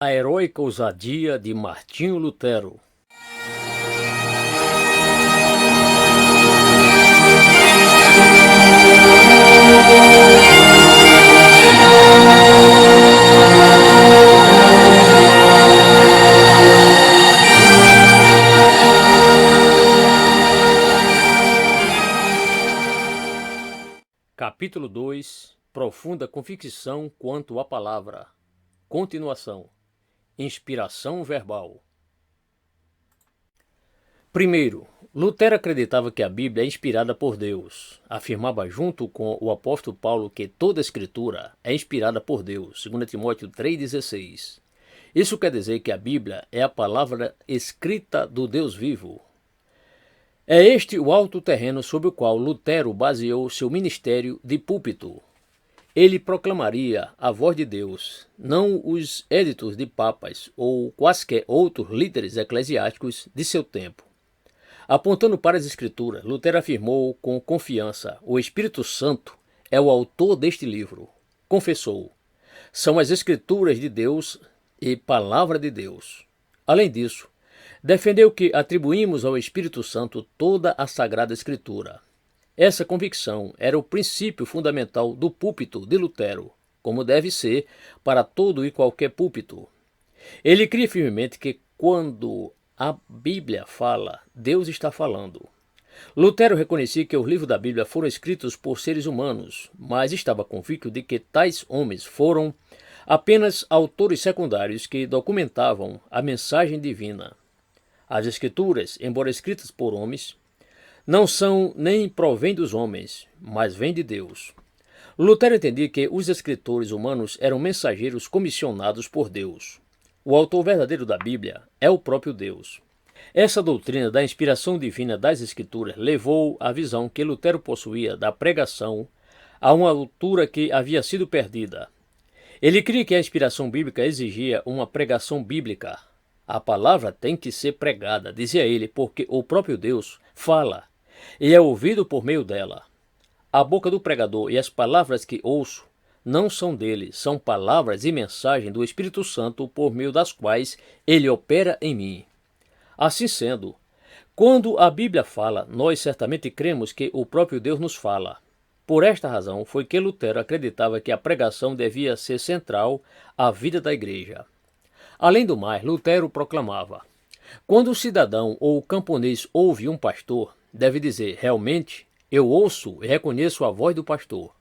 A heróica ousadia de Martinho Lutero. Capítulo 2. Profunda convicção quanto à palavra. Continuação. Inspiração verbal. Primeiro, Lutero acreditava que a Bíblia é inspirada por Deus. Afirmava junto com o apóstolo Paulo que toda a Escritura é inspirada por Deus, 2 Timóteo 3,16. Isso quer dizer que a Bíblia é a palavra escrita do Deus vivo. É este o alto terreno sobre o qual Lutero baseou seu ministério de púlpito. Ele proclamaria a voz de Deus, não os éditos de papas ou quaisquer outros líderes eclesiásticos de seu tempo. Apontando para as Escrituras, Lutero afirmou com confiança: o Espírito Santo é o autor deste livro. Confessou: são as Escrituras de Deus e palavra de Deus. Além disso, defendeu que atribuímos ao Espírito Santo toda a Sagrada Escritura. Essa convicção era o princípio fundamental do púlpito de Lutero, como deve ser para todo e qualquer púlpito. Ele cria firmemente que quando a Bíblia fala, Deus está falando. Lutero reconhecia que os livros da Bíblia foram escritos por seres humanos, mas estava convicto de que tais homens foram apenas autores secundários que documentavam a mensagem divina. As Escrituras, embora escritas por homens, não são nem provém dos homens, mas vêm de Deus. Lutero entendia que os escritores humanos eram mensageiros comissionados por Deus. O autor verdadeiro da Bíblia é o próprio Deus. Essa doutrina da inspiração divina das Escrituras levou a visão que Lutero possuía da pregação a uma altura que havia sido perdida. Ele cria que a inspiração bíblica exigia uma pregação bíblica. A palavra tem que ser pregada, dizia ele, porque o próprio Deus fala e é ouvido por meio dela. A boca do pregador e as palavras que ouço não são dele, são palavras e mensagem do Espírito Santo por meio das quais ele opera em mim. Assim sendo, quando a Bíblia fala, nós certamente cremos que o próprio Deus nos fala. Por esta razão foi que Lutero acreditava que a pregação devia ser central à vida da igreja. Além do mais, Lutero proclamava: quando o cidadão ou o camponês ouve um pastor, deve dizer: realmente, eu ouço e reconheço a voz do pastor.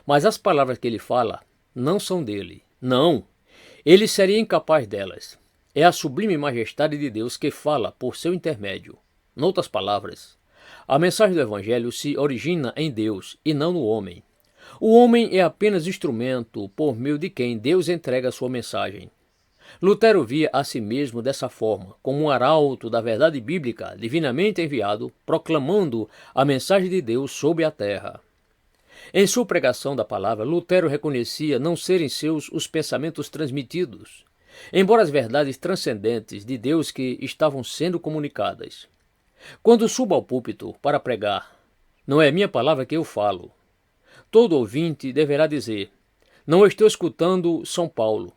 Mas as palavras que ele fala não são dele. Não, ele seria incapaz delas. É a sublime majestade de Deus que fala por seu intermédio. Noutras palavras, a mensagem do Evangelho se origina em Deus e não no homem. O homem é apenas instrumento por meio de quem Deus entrega a sua mensagem. Lutero via a si mesmo dessa forma, como um arauto da verdade bíblica divinamente enviado, proclamando a mensagem de Deus sobre a terra. Em sua pregação da palavra, Lutero reconhecia não serem seus os pensamentos transmitidos, embora as verdades transcendentes de Deus que estavam sendo comunicadas. Quando subo ao púlpito para pregar, não é minha palavra que eu falo. Todo ouvinte deverá dizer: não estou escutando São Paulo,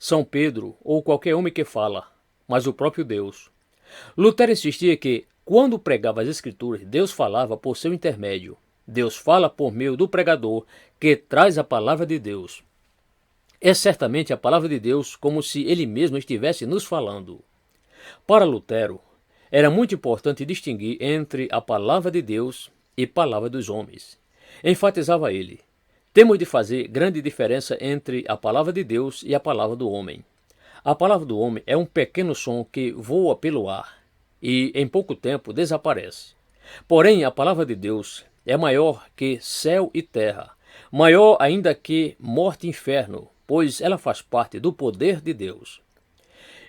São Pedro ou qualquer homem que fala, mas o próprio Deus. Lutero insistia que, quando pregava as Escrituras, Deus falava por seu intermédio. Deus fala por meio do pregador, que traz a palavra de Deus. É certamente a palavra de Deus, como se ele mesmo estivesse nos falando. Para Lutero, era muito importante distinguir entre a palavra de Deus e a palavra dos homens. Enfatizava ele: temos de fazer grande diferença entre a palavra de Deus e a palavra do homem. A palavra do homem é um pequeno som que voa pelo ar e em pouco tempo desaparece. Porém, a palavra de Deus é maior que céu e terra, maior ainda que morte e inferno, pois ela faz parte do poder de Deus.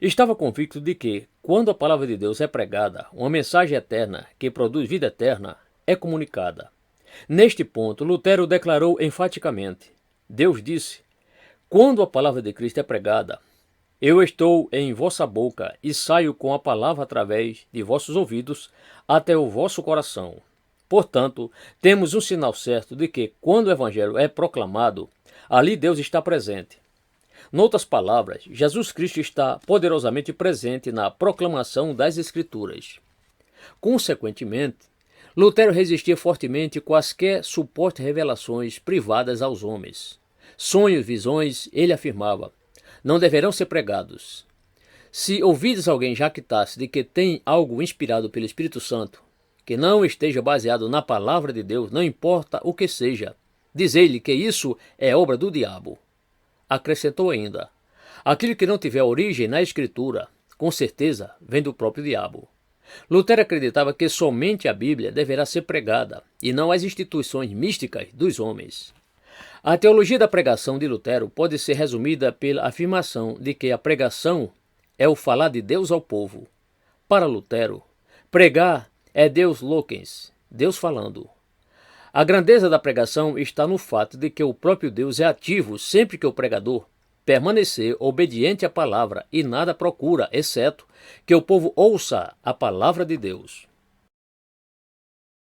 Estava convicto de que, quando a palavra de Deus é pregada, uma mensagem eterna que produz vida eterna é comunicada. Neste ponto, Lutero declarou enfaticamente: Deus disse: quando a palavra de Cristo é pregada, eu estou em vossa boca e saio com a palavra através de vossos ouvidos até o vosso coração. Portanto, temos um sinal certo de que, quando o Evangelho é proclamado, ali Deus está presente. Noutras palavras, Jesus Cristo está poderosamente presente na proclamação das Escrituras. Consequentemente, Lutero resistia fortemente quaisquer supostas revelações privadas aos homens. Sonhos, visões, ele afirmava, não deverão ser pregados. Se ouvides alguém jactar-se de que tem algo inspirado pelo Espírito Santo, que não esteja baseado na palavra de Deus, não importa o que seja, dizei-lhe que isso é obra do diabo. Acrescentou ainda, aquilo que não tiver origem na Escritura, com certeza vem do próprio diabo. Lutero acreditava que somente a Bíblia deverá ser pregada, e não as instituições místicas dos homens. A teologia da pregação de Lutero pode ser resumida pela afirmação de que a pregação é o falar de Deus ao povo. Para Lutero, pregar é Deus loquens, Deus falando. A grandeza da pregação está no fato de que o próprio Deus é ativo sempre que o pregador permanecer obediente à palavra e nada procura, exceto que o povo ouça a palavra de Deus.